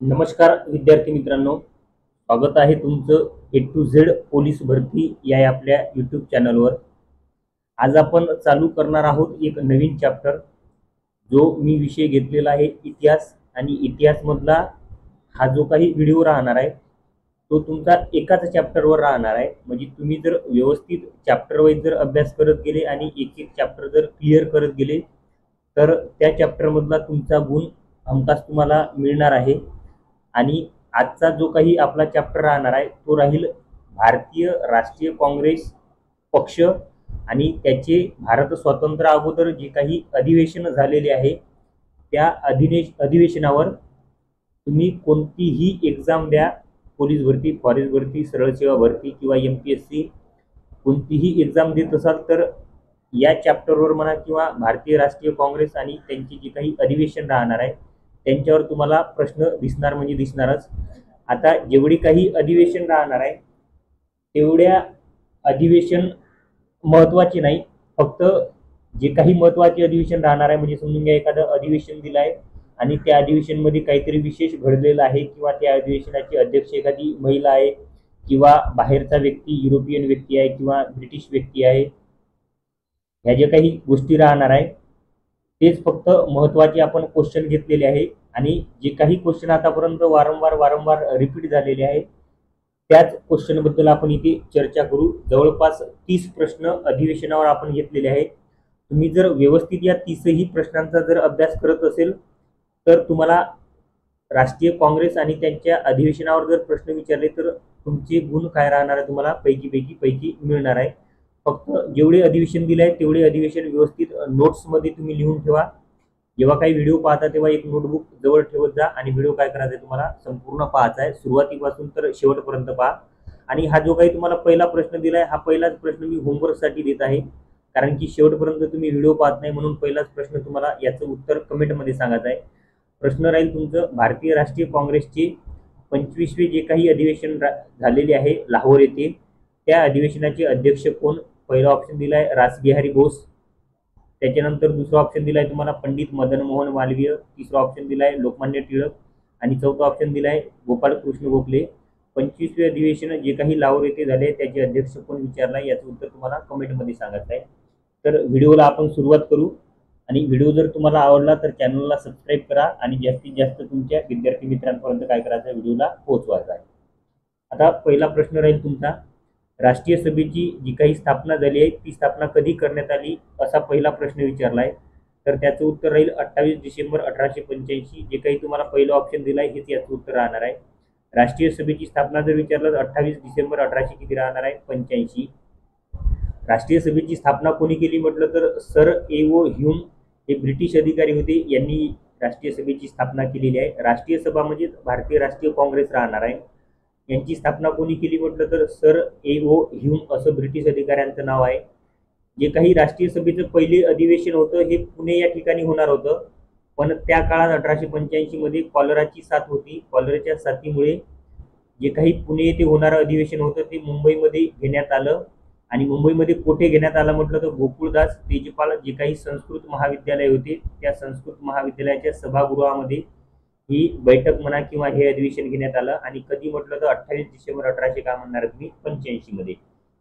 नमस्कार विद्यार्थी मित्रांनो, स्वागत आहे तुमचं A to Z पोलीस भरती या आपल्या यूट्यूब चॅनलवर। आज आपण चालू करणार आहोत एक नवीन चॅप्टर, जो मी विषय घेतलेला आहे इतिहास। आणि इतिहासमधला हा जो काही व्हिडिओ राहणार आहे तो तुमचा एकाच चॅप्टरवर राहणार आहे। म्हणजे तुम्ही जर व्यवस्थित चॅप्टर वाईज जर अभ्यास करत गेले आणि एक एक चॅप्टर जर क्लिअर करत गेले तर त्या चॅप्टरमधला तुमचा गुण हमखास तुम्हाला मिळणार आहे। आणि आजचा जो काही आपला चॅप्टर राहणार आहे तो राहील भारतीय राष्ट्रीय काँग्रेस पक्ष आणि त्याचे भारत स्वातंत्र्य अगोदर जे काही अधिवेशन झालेले आहे त्या अधिवेशनावर तुम्ही कोणतीही एग्जाम द्या, पोलीस भरती, फॉरेस्ट भरती, सरळ सेवा भरती किंवा MPSC कोणतीही एग्जाम देत असाल तर या चॅप्टरवर म्हणा किंवा भारतीय राष्ट्रीय काँग्रेस आणि त्यांची जी काही अधिवेशन राहणार आहे त्यांच्यावर तुम्हाला प्रश्न दिसणार म्हणजे दिसणारच। आता जेवढी काही अधिवेशन राहणार आहे तेवढ्या अधिवेशन महत्त्वाचे नाही, फक्त जे काही महत्त्वाचे अधिवेशन राहणार आहे म्हणजे समजून घ्या एखादं अधिवेशन दिलं आहे आणि त्या अधिवेशनमध्ये काहीतरी विशेष घडलेलं आहे किंवा त्या अधिवेशनाची अध्यक्ष एखादी महिला आहे किंवा बाहेरचा व्यक्ती, युरोपियन व्यक्ती आहे किंवा ब्रिटिश व्यक्ती आहे, ह्या ज्या काही गोष्टी राहणार आहे तेच फक्त महत्त्वाचे आपण क्वेश्चन घेतलेले आहे। आणि जे काही क्वेश्चन आतापर्यंत वारंवार रिपीट झालेले आहे त्याच क्वेश्चन बद्दल आपण इथे चर्चा करू। जवळपास 30 प्रश्न अधिवेशनावर आपण घेतलेले आहेत। तुम्ही जर व्यवस्थित या 30ही प्रश्नांचा जर अभ्यास करत असेल तर तुम्हाला राष्ट्रीय काँग्रेस आणि त्यांच्या अधिवेशनावर जर प्रश्न विचारले तर तुमचे गुण काय राहणार आहे, तुम्हाला पैकी मिळणार आहे। फक्त जेवढे अधिवेशन दिले आहे तेवढे अधिवेशन व्यवस्थित नोट्समध्ये तुम्ही लिहून ठेवा। जेव्हा काही व्हिडिओ पाहता तेव्हा एक नोटबुक जवळ ठेवत जा आणि व्हिडिओ काय करायचा आहे तुम्हाला संपूर्ण पाहायचा आहे, सुरुवातीपासून तर शेवटपर्यंत पहा। आणि हा जो काही तुम्हाला पहिला प्रश्न दिलाय हा पहिलाच प्रश्न मी होमवर्कसाठी देत आहे, कारण की शेवटपर्यंत तुम्ही व्हिडिओ पाहत नाही म्हणून पहिलाच प्रश्न तुम्हाला याचं उत्तर कमेंटमध्ये सांगायचं आहे। प्रश्न राहील तुमचं, भारतीय राष्ट्रीय काँग्रेसचे 25वे जे काही अधिवेशन झालेले आहे लाहोर येथे त्या अधिवेशनाचे अध्यक्ष कोण? पहिला ऑप्शन दिलाय रासबिहारी बोस, त्याच्यानंतर दुसरा ऑप्शन दिलाय तुम्हाला पंडित मदन मोहन मालवीय, तिसरा ऑप्शन दिलाय लोकमान्य टिळक आणि चौथा ऑप्शन दिलाय गोपाळ कृष्ण गोखले। 25वे अधिवेशन जे काही लाहोर येथे झाले त्याचे अध्यक्ष कोण विचारलाय याचं उत्तर तुम्हाला कमेंटमध्ये सांगायचं आहे। तर व्हिडिओला आपण सुरुवात करू आणि व्हिडिओ जर तुम्हाला आवडला तर चॅनलला सबस्क्राईब करा आणि जास्तीत जास्त तुमच्या विद्यार्थी मित्रांपर्यंत काय करायचं आहे व्हिडिओला पोहोचवायचा आहे। आता पहिला प्रश्न राहील तुमचा, राष्ट्रीय सभेची जी काही स्थापना झाली आहे ती स्थापना कधी करण्यात आली असा पहिला प्रश्न विचारला आहे। तर त्याचं उत्तर राहील 28 डिसेंबर 1885। जे काही तुम्हाला पहिलं ऑप्शन दिलं आहे हेच याचं उत्तर राहणार आहे। राष्ट्रीय सभेची स्थापना जर विचारलं तर 28 डिसेंबर 1800 किती राहणार आहे? 85। राष्ट्रीय सभेची स्थापना कोणी केली म्हटलं तर सर A.O. ह्यूम हे ब्रिटिश अधिकारी होते, यांनी राष्ट्रीय सभेची स्थापना केलेली आहे। राष्ट्रीय सभा म्हणजे भारतीय राष्ट्रीय काँग्रेस राहणार आहे, यांची स्थापना कोणी केली म्हटलं तर सर A.O. ह्यूम असं ब्रिटिश अधिकाऱ्यांचं नाव आहे। जे काही राष्ट्रीय सभेचं पहिले अधिवेशन होतं हे पुणे या ठिकाणी होणार होतं, पण त्या काळात 1885 मध्ये कॉलराची साथ होती। कॉलराच्या साथीमुळे जे काही पुणे येथे होणारं अधिवेशन होतं ते मुंबईमध्ये घेण्यात आलं। आणि मुंबईमध्ये कोठे घेण्यात आलं म्हटलं तर गोकुळदास तेजपाल जे काही संस्कृत महाविद्यालय होते त्या संस्कृत महाविद्यालयाच्या सभागृहामध्ये ही बैठक म्हणा किंवा हे अधिवेशन घेण्यात आलं। आणि कधी म्हटलं तर 28 डिसेंबर 1800 काय म्हणणार तुम्ही 85 मध्ये।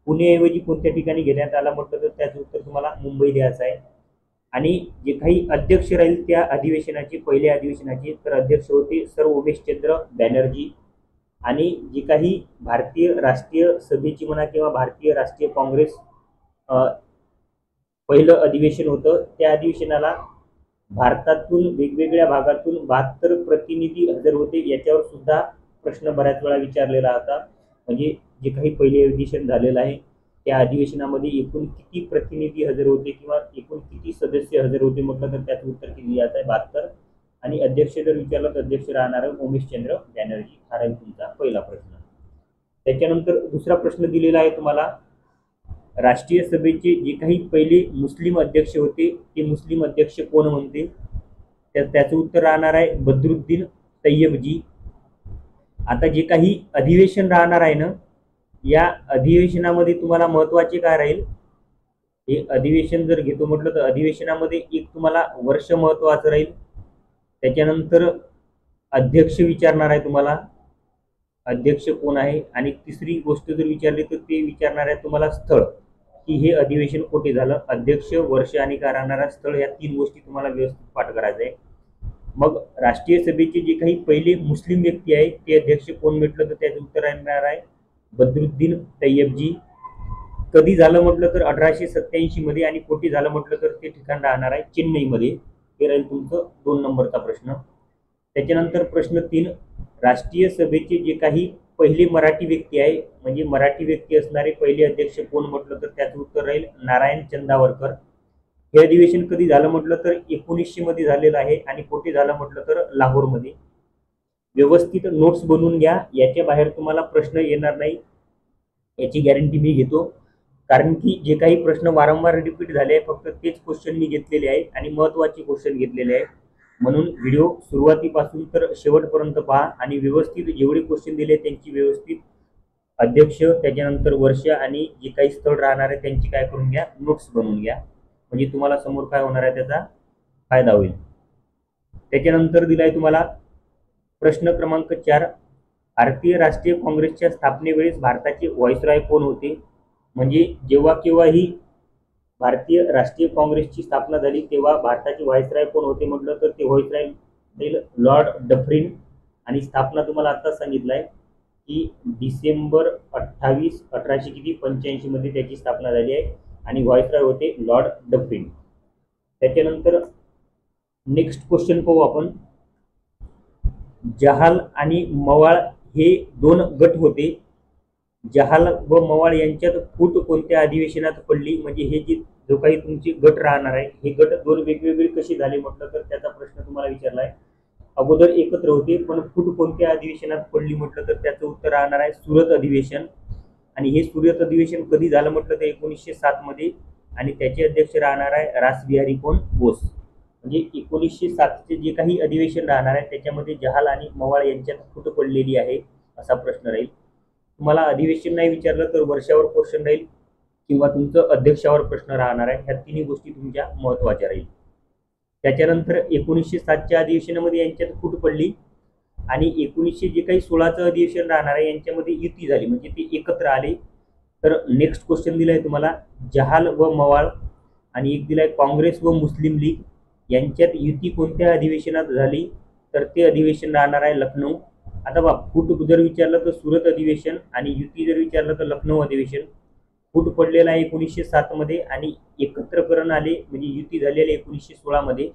पुणेऐवजी कोणत्या ठिकाणी घेण्यात आला म्हटलं तर त्याचं उत्तर तुम्हाला मुंबई द्यायचं आहे। आणि जे काही अध्यक्ष राहील त्या अधिवेशनाचे पहिल्या अधिवेशनाचे तर अध्यक्ष होते सर उमेशचंद्र बॅनर्जी। आणि जे काही भारतीय राष्ट्रीय सभेची म्हणा किंवा भारतीय राष्ट्रीय काँग्रेस पहिलं अधिवेशन होतं त्या अधिवेशनाला भारतातून वेगवेगळ्या भागातून 72 प्रतिनिधी हजर होते। याच्यावर सुद्धा प्रश्न बऱ्याच वेळा विचारलेला होता, म्हणजे जे काही पहिले अधिवेशन झालेलं आहे त्या अधिवेशनामध्ये एकूण किती प्रतिनिधी हजर होते किंवा एकूण किती सदस्य हजर होते म्हटलं तर त्याचं उत्तर किती द्यायचं आहे? 72। आणि अध्यक्ष जर विचारलं तर अध्यक्ष राहणार आहे उमेशचंद्र बॅनर्जी। हा राहील तुमचा पहिला प्रश्न। त्याच्यानंतर दुसरा प्रश्न दिलेला आहे तुम्हाला, राष्ट्रीय सभेचे जे काही पहिले मुस्लिम अध्यक्ष होते ते मुस्लिम अध्यक्ष कोण म्हणते? त्याचं उत्तर राहणार आहे बद्रुद्दीन तय्यबजी। आता जे काही अधिवेशन राहणार आहे ना या अधिवेशनामध्ये तुम्हाला महत्त्वाचे काय राहील, हे अधिवेशन जर घेतो म्हटलं तर अधिवेशनामध्ये एक तुम्हाला वर्ष महत्त्वाचं राहील, त्याच्यानंतर अध्यक्ष विचारणार आहे तुम्हाला, अध्यक्ष कोण आहे, आणि तिसरी गोष्ट जर विचारली तर ते विचारणार आहे तुम्हाला स्थळ, की हे अधिवेशन कुठे झालं. अध्यक्ष, वर्ष आणि का राहणारा स्थळ, या तीन गोष्टी तुम्हाला व्यवस्थित पाठ करायचं आहे. मग राष्ट्रीय सभेचे जे काही पहिले मुस्लिम व्यक्ती आहे ते अध्यक्ष कोण म्हटलं तर त्याचं उत्तर येणार आहे बद्रुद्दीन तय्यबजी. कधी झालं म्हटलं तर 1887 मध्ये, आणि कोठे झालं म्हटलं तर ते ठिकाण राहणार आहे चेन्नईमध्ये. हे राहील तुमचं 2 नंबरचा प्रश्न. त्याच्यानंतर प्रश्न 3, राष्ट्रीय सभेचे जे काही पहिले मराठी व्यक्ती आहे, म्हणजे मराठी व्यक्ती असणारे पहिले अध्यक्ष कोण म्हटलं तर त्याचं उत्तर राहील नारायण चंदावरकर. हे अधिवेशन कधी झालं म्हटलं तर 1900 मध्ये झालेलं आहे, आणि कुठे झालं म्हटलं तर लाहोरमध्ये. व्यवस्थित नोट्स बनवून घ्या, याच्या बाहेर तुम्हाला प्रश्न येणार नाही याची गॅरंटी मी घेतो, कारण की जे काही प्रश्न वारंवार रिपीट झाले आहे फक्त तेच क्वेश्चन मी घेतलेले आहे आणि महत्त्वाचे क्वेश्चन घेतलेले आहे. म्हणून व्हिडिओ सुरुवातीपासून तर शेवटपर्यंत पहा आणि व्यवस्थित जेवढे क्वेश्चन दिले त्यांची व्यवस्थित अध्यक्ष, त्याच्यानंतर वर्ष आणि जे काही स्थळ राहणार आहे त्यांची काय करून घ्या, नोट्स बनवून घ्या, म्हणजे तुम्हाला समोर काय होणार आहे त्याचा फायदा होईल. त्याच्यानंतर दिलाय तुम्हाला प्रश्न क्रमांक 4, भारतीय राष्ट्रीय काँग्रेसच्या स्थापनेवेळेस भारताचे व्हाईसरॉय कोण होते. म्हणजे जेव्हा केव्हाही भारतीय राष्ट्रीय काँग्रेसची स्थापना झाली तेव्हा भारताचे व्हाईसरॉय कोण होते म्हटलं तर ते व्हाईसरॉय लॉर्ड डफरिन, आणि स्थापना तुम्हाला आत्ताच सांगितलंय की डिसेंबर 28, 1885 मध्ये त्याची स्थापना झाली आहे, आणि व्हाईसरॉय होते लॉर्ड डफरिन. त्याच्यानंतर नेक्स्ट क्वेश्चन पाहू आपण. जहाल आणि मवाळ हे 2 गट होते. जहाल व मवाळ यांच्यात फूट कोणत्या अधिवेशनात पडली. म्हणजे हे जो काही तुमचे गट राहणार आहे हे गट 2 वेगवेगळे कसे झाले म्हटलं तर त्याचा प्रश्न तुम्हाला विचारला आहे. अगोदर एकत्र होते पण फूट कोणत्या अधिवेशनात पडली म्हटलं तर त्याचं उत्तर राहणार आहे सुरत अधिवेशन. आणि हे सुरत अधिवेशन कधी झालं म्हटलं तर 1907 मध्ये, आणि त्याचे अध्यक्ष राहणार आहे रासबिहारी कोण बोस. म्हणजे 1907चे जे काही अधिवेशन राहणार आहे त्याच्यामध्ये जहाल आणि मवाळ यांच्यात फूट पडलेली आहे असा प्रश्न राहील. तुम्हाला अधिवेशन नाही विचारलं तर वर्षावर क्वेश्चन राहील किंवा तुमचं अध्यक्षावर प्रश्न राहणार आहे. ह्या तिन्ही गोष्टी तुमच्या महत्त्वाच्या राहील. त्याच्यानंतर 1907च्या अधिवेशनामध्ये यांच्यात फूट पडली, आणि 1900 जे काही 16चं अधिवेशन राहणार आहे यांच्यामध्ये युती झाली, म्हणजे ते एकत्र आले. तर नेक्स्ट क्वेश्चन दिलाय तुम्हाला जहाल व मवाळ, आणि एक दिलाय काँग्रेस व मुस्लिम लीग यांच्यात युती कोणत्या अधिवेशनात झाली तर ते अधिवेशन राहणार आहे लखनौ. आता बघा, फूट जर विचारलं तर सुरत अधिवेशन, आणि युती जर विचारलं तर लखनौ अधिवेशन. फूट पडलेला आहे 1907 मध्ये, आणि एकत्रकरण आले म्हणजे युती झालेली 1916 मध्ये.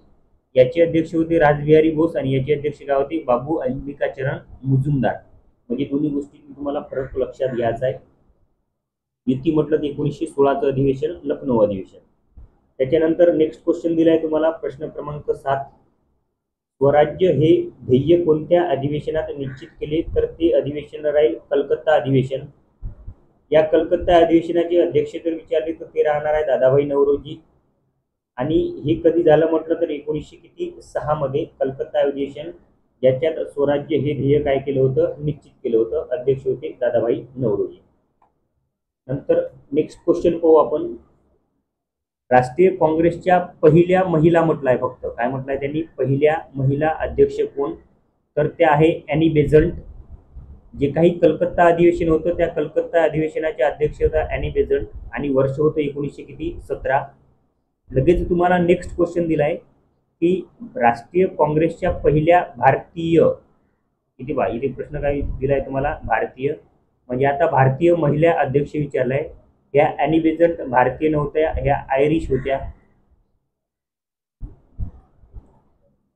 याचे अध्यक्ष होते रासबिहारी बोस, आणि याचे अध्यक्ष काय होते बाबू अंबिकाचरण मुजुमदार. म्हणजे दोन्ही गोष्टी तुम्हाला फरक लक्षात घ्यायचा आहे. युती म्हटलं तर 1916चं अधिवेशन, लखनौ अधिवेशन. त्याच्यानंतर नेक्स्ट क्वेश्चन दिलाय तुम्हाला प्रश्न क्रमांक 7, स्वराज्य हे ध्येय कोणत्या अधिवेशनात निश्चित केले तर ते अधिवेशन राहील कलकत्ता अधिवेशन. या कलकत्ता अधिवेशनाचे अध्यक्ष जर विचारले तर ते राहणार आहे दादाभाई नौरोजी. आणि हे कधी झालं म्हटलं तर 1906 मध्ये कलकत्ता अधिवेशन, ज्याच्यात स्वराज्य हे ध्येय काय केलं होतं, निश्चित केलं होतं. अध्यक्ष होते दादाभाई नौरोजी. नंतर नेक्स्ट क्वेश्चन पाहू आपण. राष्ट्रीय काँग्रेसच्या पहिल्या महिला म्हटलाय, फक्त काय म्हटलंय त्यांनी, पहिल्या महिला अध्यक्ष कोण तर त्या आहे ॲनी बेझंट. जे काही कलकत्ता अधिवेशन होतं त्या कलकत्ता अधिवेशनाचे अध्यक्ष होता ॲनी बेझंट, आणि वर्ष होतं 1917. लगेच तुम्हाला नेक्स्ट क्वेश्चन दिलाय की राष्ट्रीय काँग्रेसच्या पहिल्या भारतीय, इथे बा इथे प्रश्न काय दिलाय तुम्हाला, भारतीय. म्हणजे आता भारतीय महिला अध्यक्ष विचारलाय. ह्या ॲनी बेझंट भारतीय नव्हत्या, ह्या आयरिश होत्या.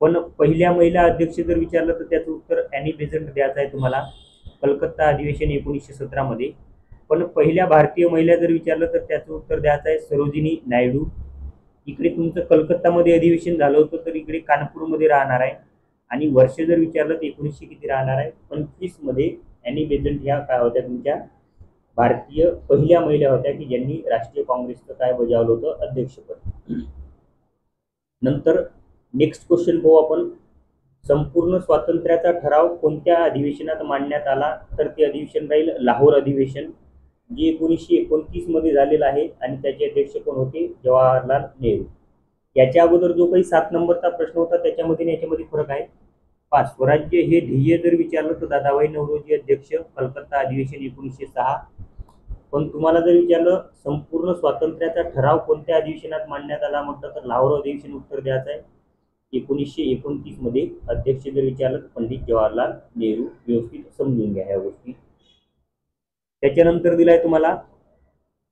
पण पहिल्या महिला अध्यक्ष जर विचारलं तर त्याचं उत्तर ॲनी बेझंट द्यायचं आहे तुम्हाला, कलकत्ता अधिवेशन 1917 मध्ये. पण पहिल्या भारतीय महिला जर विचारलं तर त्याचं उत्तर द्यायचं आहे सरोजिनी नायडू. इकडे तुमचं कलकत्तामध्ये अधिवेशन झालं होतं तर इकडे कानपूरमध्ये राहणार आहे. आणि वर्ष जर विचारलं तर 1900 किती राहणार आहे, 25 मध्ये ॲनी बेझंट ह्या काय होत्या तुमच्या भारतीय पहिल्या महिला होत्या की ज्यांनी राष्ट्रीय काँग्रेसचं काय बजावलं होतं, अध्यक्षपद. नंतर नेक्स्ट क्वेश्चन पाहू आपण. संपूर्ण स्वातंत्र्याचा ठराव कोणत्या अधिवेशनात मांडण्यात आला तर ते अधिवेशन राहील लाहोर अधिवेशन, जे 1929 मध्ये झालेलं आहे, आणि त्याचे अध्यक्ष कोण होते, जवाहरलाल नेहरू. याच्या अगोदर जो काही 7 नंबरचा प्रश्न होता त्याच्यामध्ये आणि याच्यामध्ये फरक आहे. पहा, स्वराज्य हे ध्येय जर विचारलं तर दादाभाई नौरोजी अध्यक्ष, कलकत्ता अधिवेशन 1906. पण तुम्हाला जर विचारलं संपूर्ण स्वातंत्र्याचा ठराव कोणत्या अधिवेशनात मांडण्यात आला म्हटलं तर लाहोर अधिवेशन उत्तर द्यायचं आहे. 1929 मध्ये. अध्यक्ष जर विचारलं तर पंडित जवाहरलाल नेहरू. व्यवस्थित समजून घ्या ह्या गोष्टी. त्याच्यानंतर दिलाय तुम्हाला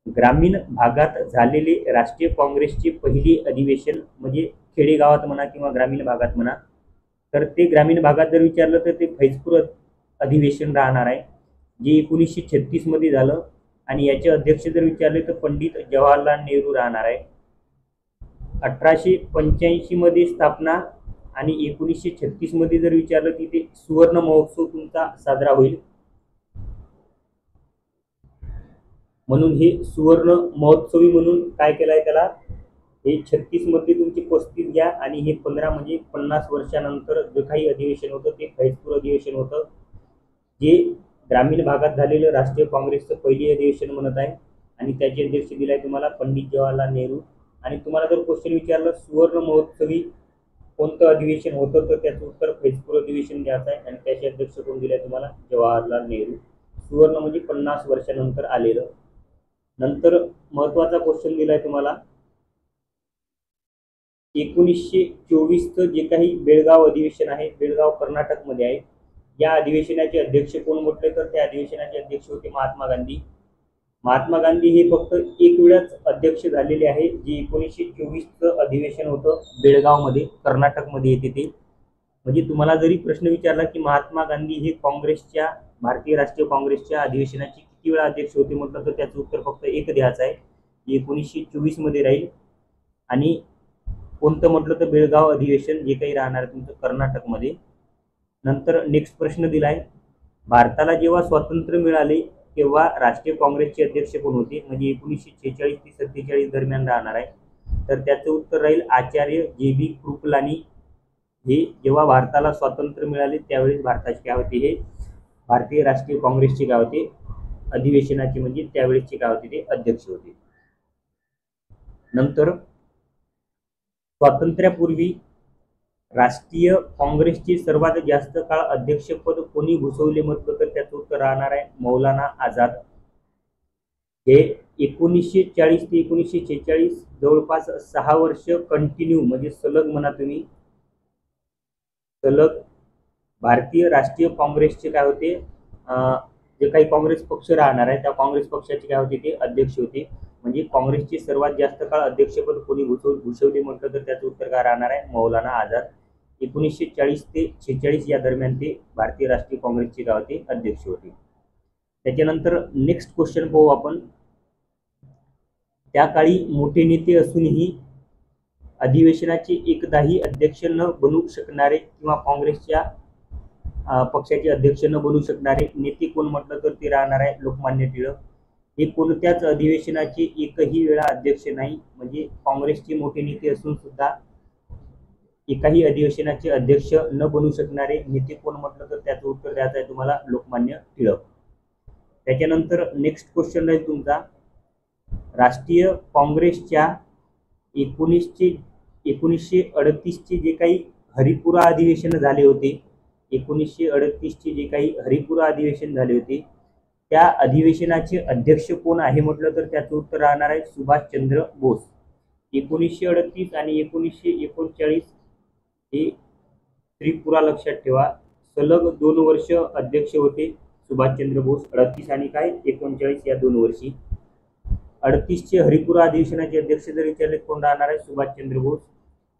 ग्रामीण भागात झालेले राष्ट्रीय काँग्रेसचे पहिली अधिवेशन, म्हणजे खेडेगावात म्हणा किंवा ग्रामीण भागात म्हणा, तर ते ग्रामीण भागात जर विचारलं तर ते फैजपूर अधिवेशन राहणार आहे, जे 1936 मध्ये झालं. आणि याचे अध्यक्ष जर विचारले तर पंडित जवाहरलाल नेहरू राहणार आहे. 1885 मध्ये स्थापना आणि 1936 मध्ये जर विचारलं की ते सुवर्ण महोत्सव तुमचा साजरा होईल. म्हणून हे सुवर्ण महोत्सवी म्हणून काय केलंय त्याला, हे 36 मध्ये तुमची 35 घ्या आणि हे 15 म्हणजे 50 वर्षानंतर जे काही अधिवेशन होतं ते फैजपूर अधिवेशन होतं, जे ग्रामीण भागात झालेलं राष्ट्रीय काँग्रेसचं पहिली अधिवेशन म्हणत आहे. आणि त्याचे अध्यक्ष दिलाय तुम्हाला पंडित जवाहरलाल नेहरू. आणि तुम्हाला जर क्वेश्चन विचारलं सुवर्ण महोत्सवी कोणतं अधिवेशन होतं तर त्याचं उत्तर फैजपूर अधिवेशन द्यायचं आहे. आणि त्याचे अध्यक्ष कोण दिलाय तुम्हाला, जवाहरलाल नेहरू. सुवर्ण म्हणजे 50 वर्षानंतर आलेलं. नंतर महत्वाचा क्वेश्चन दिलाय तुम्हाला 1924चं जे काही बेळगाव अधिवेशन आहे, बेळगाव कर्नाटकमध्ये आहे, या अधिवेशनाचे अध्यक्ष कोण म्हटले तर त्या अधिवेशनाचे अध्यक्ष होते महात्मा गांधी. महात्मा गांधी हे फक्त एक वेळाच अध्यक्ष झालेले आहे, जे 1924चं अधिवेशन होतं बेळगावमध्ये, कर्नाटकमध्ये येते ते. म्हणजे तुम्हाला जरी प्रश्न विचारला की महात्मा गांधी हे काँग्रेसच्या, भारतीय राष्ट्रीय काँग्रेसच्या अधिवेशनाचे किती वेळा अध्यक्ष होते म्हटलं तर त्याचं उत्तर फक्त एक द्यायचं आहे, 1924 मध्ये राहील. आणि कोणतं म्हटलं तर बेळगाव अधिवेशन, जे काही राहणार आहे तुमचं कर्नाटकमध्ये. नंतर नेक्स्ट प्रश्न दिलाय, भारताला जेव्हा स्वातंत्र्य मिळाले तेव्हा राष्ट्रीय काँग्रेसचे अध्यक्ष कोण होते, म्हणजे 1946 ते 47 दरम्यान राहणार आहे. तर त्याचं उत्तर राहील आचार्य JB कृपलानी. हे जेव्हा भारताला स्वातंत्र्य मिळाले त्यावेळेस भारताचे काय होते, हे भारतीय राष्ट्रीय काँग्रेसचे काय होते अधिवेशनाचे, म्हणजे त्यावेळेसचे काय होते ते अध्यक्ष होते. नंतर स्वातंत्र्यापूर्वी राष्ट्रीय काँग्रेसचे सर्वात जास्त काळ अध्यक्षपद कोणी भूषवले म्हटलं तर त्याचं उत्तर राहणार आहे मौलाना आझाद. हे 1940 ते 1946 जवळपास 6 वर्ष कंटिन्यू, म्हणजे सलग म्हणा तुम्ही, सलग भारतीय राष्ट्रीय काँग्रेसचे काय होते, जे काही काँग्रेस पक्ष राहणार आहे त्या काँग्रेस पक्षाचे काय होते ते अध्यक्ष होते. म्हणजे काँग्रेसचे सर्वात जास्त काळ अध्यक्षपद कोणी भूषवले म्हटलं तर त्याचं उत्तर काय राहणार आहे, मौलाना आझाद. 1940 ते 46 या दरम्यान ते भारतीय राष्ट्रीय काँग्रेसचे काय होते अध्यक्ष होते. त्याच्यानंतर नेक्स्ट क्वेश्चन पाहू आपण, त्या काळी मोठे नेते असूनही अधिवेशनाचे एकदाही अध्यक्ष न बनू शकणारे किंवा काँग्रेसच्या पक्षाचे अध्यक्ष न बनू शकणारे नेते कोण म्हटलं तर ते राहणार आहे लोकमान्य टिळक. हे कोणत्याच अधिवेशनाचे एकही वेळा अध्यक्ष नाही, म्हणजे काँग्रेसचे मोठे नेते असून सुद्धा एकाही अधिवेशनाचे अध्यक्ष न बनू शकणारे नेते कोण म्हटलं तर त्याचं उत्तर द्यायचं आहे तुम्हाला ललोकमान्य टिळक. त्याच्यानंतर नेक्स्ट क्वेश्चन आहे तुमचा, राष्ट्रीय काँग्रेसच्या 1938चे जे काही हरिपुरा अधिवेशन झाले होते, 1938चे जे काही हरिपुरा अधिवेशन झाले होते त्या अधिवेशनाचे अध्यक्ष कोण आहे म्हटलं तर त्याचं उत्तर राहणार आहे सुभाषचंद्र बोस. 1938 आणि 1939 हे त्रिपुरा लक्षात ठेवा, सलग 2 वर्ष अध्यक्ष होते सुभाषचंद्र बोस, 38 आणि काय 39 या 2 वर्षी. 38चे हरिपुरा अधिवेशनाचे अध्यक्ष जर विचारले कोण राहणार आहे, सुभाषचंद्र बोस.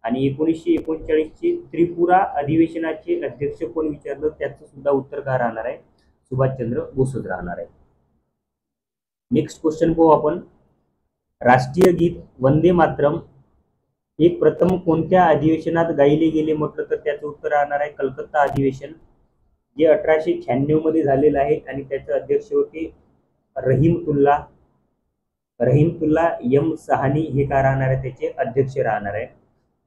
आणि 1939चे त्रिपुरा अधिवेशनाचे अध्यक्ष कोण विचारलं त्याचं सुद्धा उत्तर काय राहणार आहे, सुभाषचंद्र बोसच राहणार आहे. नेक्स्ट क्वेश्चन पाहू आपण, राष्ट्रीय गीत वंदे मातरम हे प्रथम कोणत्या अधिवेशनात गायले गेले म्हटलं तर त्याचं उत्तर राहणार आहे कलकत्ता अधिवेशन, जे 1896 मध्ये झालेलं आहे. आणि त्याचे अध्यक्ष होते रहीमतुल्ला एम सहानी, हे काय राहणार आहे त्याचे अध्यक्ष राहणार आहे.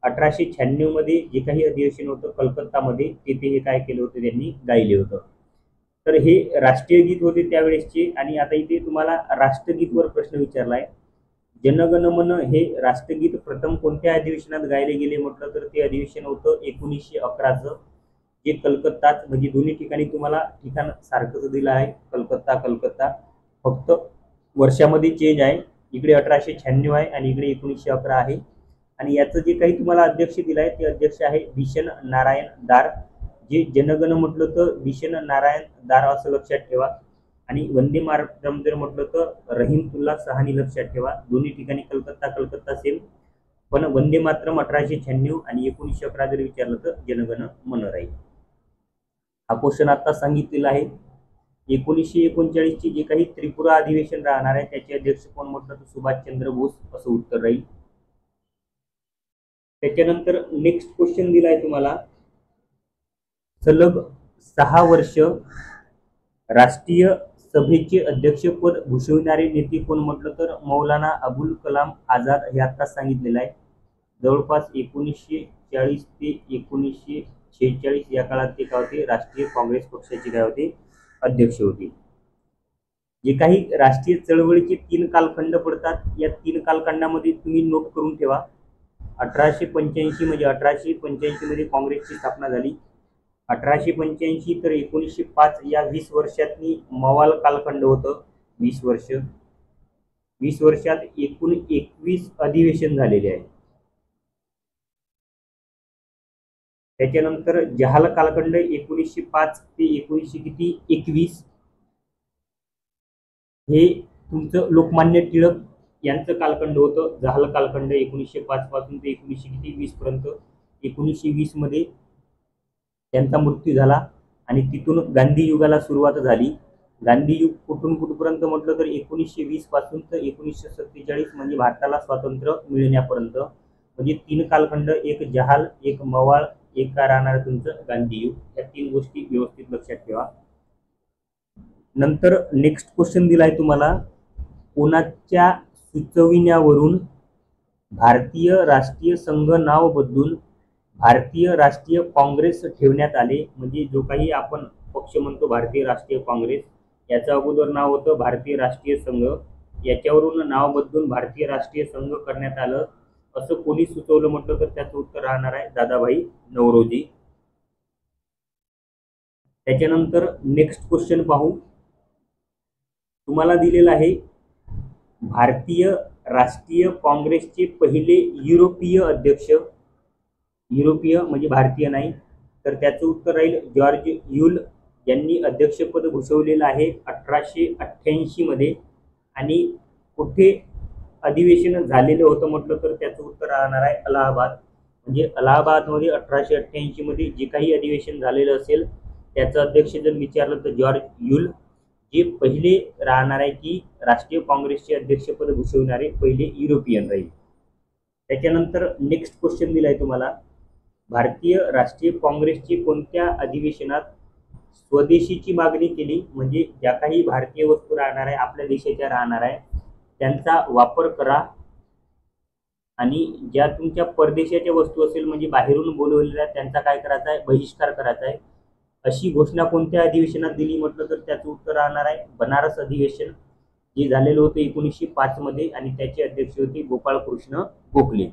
1896 मध्ये जे काही अधिवेशन होतं कलकत्तामध्ये तिथे हे काय केलं होतं त्यांनी गायले होतं. तर हे राष्ट्रीय गीत होते त्यावेळेसचे. आणि आता इथे तुम्हाला राष्ट्रगीतवर प्रश्न विचारलाय, जनगण मन हे राष्ट्रगीत प्रथम कोणत्या अधिवेशनात गायले गेले म्हटलं तर ते अधिवेशन होतं 1911चं, जे कलकत्ताच म्हणजे दोन्ही ठिकाणी तुम्हाला ठिकाण सारखंच दिलं आहे, कलकत्ता कलकत्ता, फक्त वर्षामध्ये चेंज आहे. इकडे 1896 आहे आणि इकडे 1911 आहे. आणि याचं जे काही तुम्हाला अध्यक्ष दिलं आहे ते अध्यक्ष आहे बिशन नारायण दार. जे जनगण म्हटलं तर बिशन नारायण दार असं लक्षात ठेवा. आणि वंदे मातरम जर म्हटलं तर रहीमतुल्ला सहानी लक्षात ठेवा. दोन्ही ठिकाणी कलकत्ता कलकत्ता सेम, पण वंदे मातरम 1896 आणि 1911 जर विचारलं तर जनगण मन राहील. हा क्वेश्चन आता सांगितलेला आहे. 1939 चे जे काही त्रिपुरा अधिवेशन राहणार आहे त्याचे अध्यक्ष कोण म्हटलं तर सुभाषचंद्र बोस असं उत्तर राहील. त्याच्यानंतर नेक्स्ट क्वेश्चन दिलाय तुम्हाला, सलग 6 वर्ष राष्ट्रीय सभेचे अध्यक्षपद भूषविणारे नेते कोण म्हटलं तर मौलाना अबुल कलाम आझाद हे आत्ताच सांगितलेलं आहे. जवळपास 1940 ते 1946 या काळात ते काय होते, राष्ट्रीय काँग्रेस पक्षाचे काय होते, अध्यक्ष होते. जे काही राष्ट्रीय चळवळीचे 3 कालखंड पडतात, या 3 कालखंडामध्ये तुम्ही नोट करून ठेवा. 1885 म्हणजे 1885 मध्ये काँग्रेसची स्थापना झाली. 1885 तर 1905 या 20 वर्षातनी मवाल कालखंड होतं. 20 वर्ष, 20 वर्षात एकूण 21 अधिवेशन झालेले आहे. त्याच्यानंतर जहाल कालखंड 1905 ते 1921 हे तुमचं लोकमान्य टिळक यांचं कालखंड होतं. जहाल कालखंड 1905 पासून ते 1920 पर्यंत. 1920 मध्ये त्यांचा मृत्यू झाला आणि तिथून गांधी युगाला सुरुवात झाली. गांधी युग कुठून कुठपर्यंत म्हटलं तर 1920 पासून तर 1947 म्हणजे भारताला स्वातंत्र्य मिळण्यापर्यंत. म्हणजे 3 कालखंड, एक जहाल, एक मवाळ, एक काय राहणार तुमचं गांधी युग. या 3 गोष्टी व्यवस्थित लक्षात ठेवा. नंतर नेक्स्ट क्वेश्चन दिलाय तुम्हाला, कोणाच्या सुचविण्यावरून भारतीय राष्ट्रीय संघ नाव बदलून भारतीय राष्ट्रीय काँग्रेस ठेवण्यात आले. म्हणजे जो काही आपण पक्ष म्हणतो भारतीय राष्ट्रीय काँग्रेस, याचं अगोदर नाव होतं भारतीय राष्ट्रीय संघ, याच्यावरून नाव बदलून भारतीय राष्ट्रीय संघ करण्यात आलं असं कोणी सुचवलं म्हटलं तर त्याचं उत्तर राहणार आहे दादाभाई नौरोजी. त्याच्यानंतर नेक्स्ट क्वेश्चन पाहू. तुम्हाला दिलेला आहे, भारतीय राष्ट्रीय काँग्रेसचे पहिले युरोपीय अध्यक्ष, युरोपीय म्हणजे भारतीय नाही, तर त्याचं उत्तर राहील जॉर्ज यूल यांनी अध्यक्षपद भूषवलेलं आहे 1888 मध्ये. आणि कुठे अधिवेशन झालेलं होतं म्हटलं तर त्याचं उत्तर राहणार आहे अलाहाबाद. म्हणजे अलाहाबादमध्ये 1888 मध्ये जे काही अधिवेशन झालेलं असेल त्याचं अध्यक्ष जर विचारलं तर जॉर्ज यूल, जे पहिले राहणार आहे की राष्ट्रीय काँग्रेसचे अध्यक्षपद भूषवणारे पहिले युरोपियन राहील. त्याच्यानंतर नेक्स्ट क्वेश्चन दिलाय तुम्हाला, भारतीय राष्ट्रीय काँग्रेसची कोणत्या अधिवेशनात स्वदेशीची मागणी केली. म्हणजे ज्या काही भारतीय वस्तू राहणार आहे, आपल्या देशाच्या राहणार आहे, त्यांचा वापर करा आणि ज्या तुमच्या परदेशाच्या वस्तू असेल म्हणजे बाहेरून बोलवलेल्या त्यांचा काय करायचा आहे, बहिष्कार करायचा आहे. अशी घोषणा कोणत्या अधिवेशनात दिली म्हटलं तर त्याचं उत्तर राहणार आहे बनारस अधिवेशन, जे झालेलं होतं 1905 मध्ये आणि त्याचे अध्यक्ष होते गोपाळकृष्ण गोखले.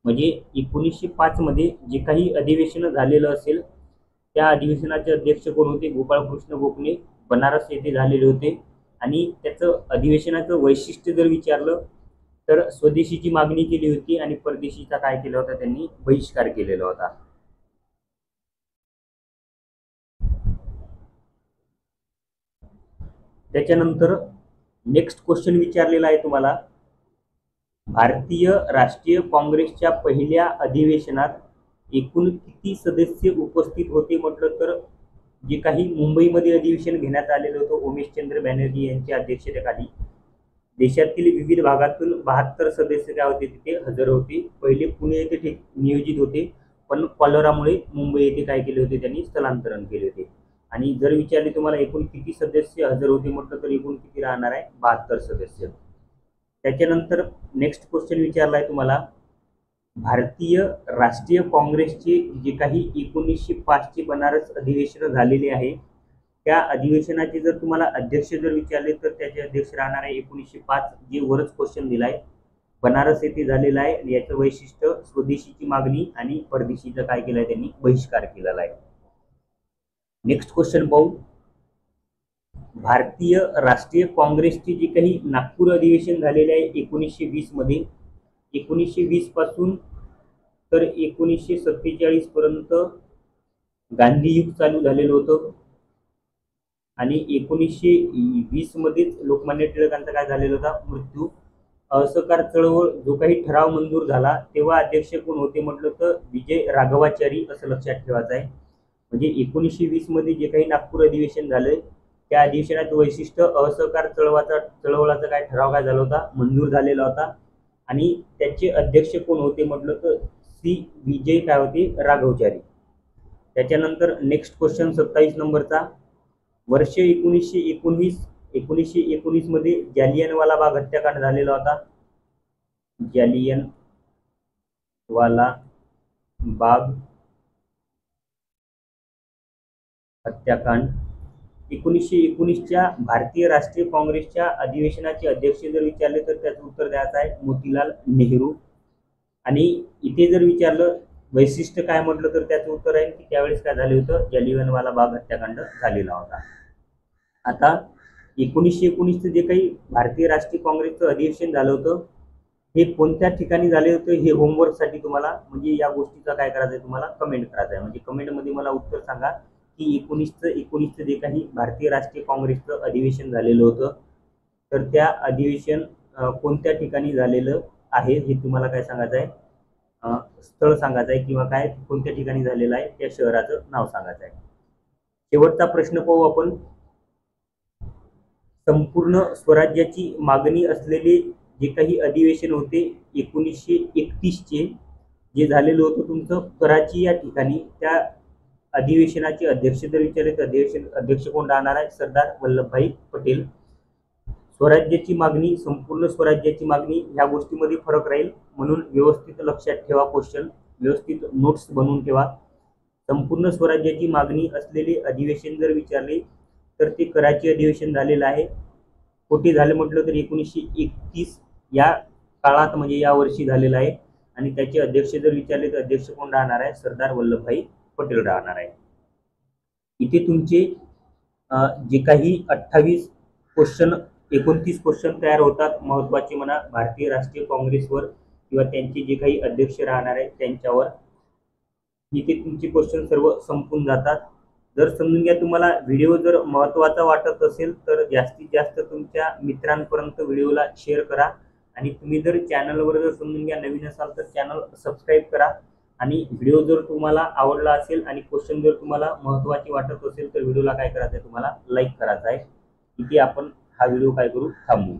म्हणजे 1905 मध्ये जे काही अधिवेशन झालेलं असेल त्या अधिवेशनाचे अध्यक्ष कोण होते, गोपाळकृष्ण गोखले, बनारस येथे झालेले होते. आणि त्याचं अधिवेशनाचं वैशिष्ट्य जर विचारलं तर स्वदेशीची मागणी केली होती आणि परदेशीचा काय केला होता, त्यांनी बहिष्कार केलेला होता. त्याच्यानंतर नेक्स्ट क्वेश्चन विचारलेला आहे तुम्हाला, भारतीय राष्ट्रीय काँग्रेसच्या पहिल्या अधिवेशनात एकूण किती सदस्य उपस्थित होते म्हटलं तर जे काही मुंबईमध्ये अधिवेशन घेण्यात आलेलं होतं उमेशचंद्र बॅनर्जी यांच्या अध्यक्षतेखाली, देशातील विविध भागातून 72 सदस्य काय होते तिथे हजर होते. पहिले पुणे येथे नियोजित होते, पण कॉलरामुळे मुंबई येथे काय केले होते, त्यांनी स्थलांतरण केले होते. आणि जर विचारले तुम्हाला एकूण किती सदस्य हजर होते म्हटलं तर एकूण किती राहणार आहे, 72 सदस्य. त्याच्यानंतर नेक्स्ट क्वेश्चन विचारलाय तुम्हाला, भारतीय राष्ट्रीय काँग्रेसचे जे काही 1905 चे बनारस अधिवेशन झालेले आहे त्या अधिवेशनाचे जर तुम्हाला अध्यक्ष जर विचारले तर त्याचे अध्यक्ष राहणार आहे 1905, जे वरच क्वेश्चन दिलाय, बनारस येथे झालेला आहे. याचं वैशिष्ट्य स्वदेशीची मागणी आणि परदेशीचा काय केलाय, त्यांनी बहिष्कार केलेला आहे. नेक्स्ट क्वेश्चन पाहू. भारतीय राष्ट्रीय काँग्रेसचे जे काही नागपूर अधिवेशन झालेले आहे 1920 मध्ये, 1920 पासून तर 1947 पर्यंत गांधी युग चालू झालेलं होतं आणि 1920 मध्येच लोकमान्य टिळकांचा काय झालेला होता, मृत्यू. असहकार चळवळ जो काही ठराव मंजूर झाला तेव्हा अध्यक्ष कोण होते म्हटलं तर विजय राघवाचारी, असं लक्षात ठेवायचं आहे. म्हणजे 1920 मध्ये जे काही नागपूर अधिवेशन झालंय त्या अधिवेशनाचं वैशिष्ट्य असहकार चळवळाचा काय ठराव काय झाला होता, मंजूर झालेला होता आणि त्याचे अध्यक्ष कोण होते म्हटलं तर सी विजय काय होते, राघवचारी. त्याच्यानंतर नेक्स्ट क्वेश्चन 27 नंबरचा. वर्ष 1919 मध्ये जालियनवाला बाग हत्याकांड झालेला होता. जालियनवाला बाग हत्याकांड. 1919च्या भारतीय राष्ट्रीय काँग्रेसच्या अधिवेशनाचे अध्यक्ष जर विचारले तर त्याचं उत्तर द्यायचं आहे मोतीलाल नेहरू. आणि इथे जर विचारलं वैशिष्ट्य काय म्हटलं तर त्याचं उत्तर आहे की त्यावेळेस काय झालं होतं, जालियनवाला बाग हत्याकांड झालेला होता. आता 1919चं जे काही भारतीय राष्ट्रीय काँग्रेसचं अधिवेशन झालं होतं हे कोणत्या ठिकाणी झाले होते हे होमवर्कसाठी तुम्हाला म्हणजे या गोष्टीचा काय करायचं आहे, तुम्हाला कमेंट करायचं आहे. म्हणजे कमेंटमध्ये मला उत्तर सांगा की 1919चं जे काही भारतीय राष्ट्रीय काँग्रेसचं अधिवेशन झालेलं होतं तर त्या अधिवेशन कोणत्या ठिकाणी झालेलं आहे हे तुम्हाला काय सांगायचं आहे, स्थळ सांगायचं आहे किंवा काय कोणत्या ठिकाणी झालेलं आहे त्या शहराचं नाव सांगायचं आहे. शेवटचा प्रश्न पाहू आपण. संपूर्ण स्वराज्याची मागणी असलेले जे काही अधिवेशन होते 1931चे जे झालेलं होतं तुमचं कराची या ठिकाणी, त्या अधिवेशनाचे अध्यक्ष जर विचारले तर अध्यक्ष कोण राहणार आहे, सरदार वल्लभभाई पटेल. स्वराज्याची मागणी, संपूर्ण स्वराज्याची मागणी ह्या गोष्टीमध्ये फरक राहील म्हणून व्यवस्थित लक्षात ठेवा, क्वेश्चन व्यवस्थित नोट्स बनवून ठेवा. संपूर्ण स्वराज्याची मागणी असलेले अधिवेशन जर विचारले तर ते कराची अधिवेशन झालेलं आहे. कुठे झालं म्हटलं तर 1931 या काळात म्हणजे या वर्षी झालेलं आहे आणि त्याचे अध्यक्ष जर विचारले तर अध्यक्ष कोण राहणार आहे, सरदार वल्लभभाई पटेल राहणार आहे. इथे तुमचे जे काही 28 क्वेश्चन 29 क्वेश्चन तयार होतात महत्त्वाचे म्हणा भारतीय राष्ट्रीय काँग्रेसवर किंवा त्यांचे जे काही अध्यक्ष राहणार आहेत त्यांच्यावर. इथे तुमचे क्वेश्चन सर्व संपून जातात. जर समजून घ्या तुम्हाला व्हिडिओ जर महत्त्वाचा वाटत असेल तर जास्तीत जास्त तुमच्या मित्रांपर्यंत व्हिडिओला शेअर करा आणि तुम्ही जर चॅनलवर जर समजून घ्या नवीन असाल तर चॅनल सबस्क्राईब करा. आणि व्हिडिओ जर तुम्हाला आवडला असेल आणि क्वेश्चन जर तुम्हाला महत्त्वाचे वाटत असेल तर व्हिडिओला काय करायचं आहे, तुम्हाला लाईक करायचं आहे. इथे आपण हा व्हिडिओ काय करू थांबवू.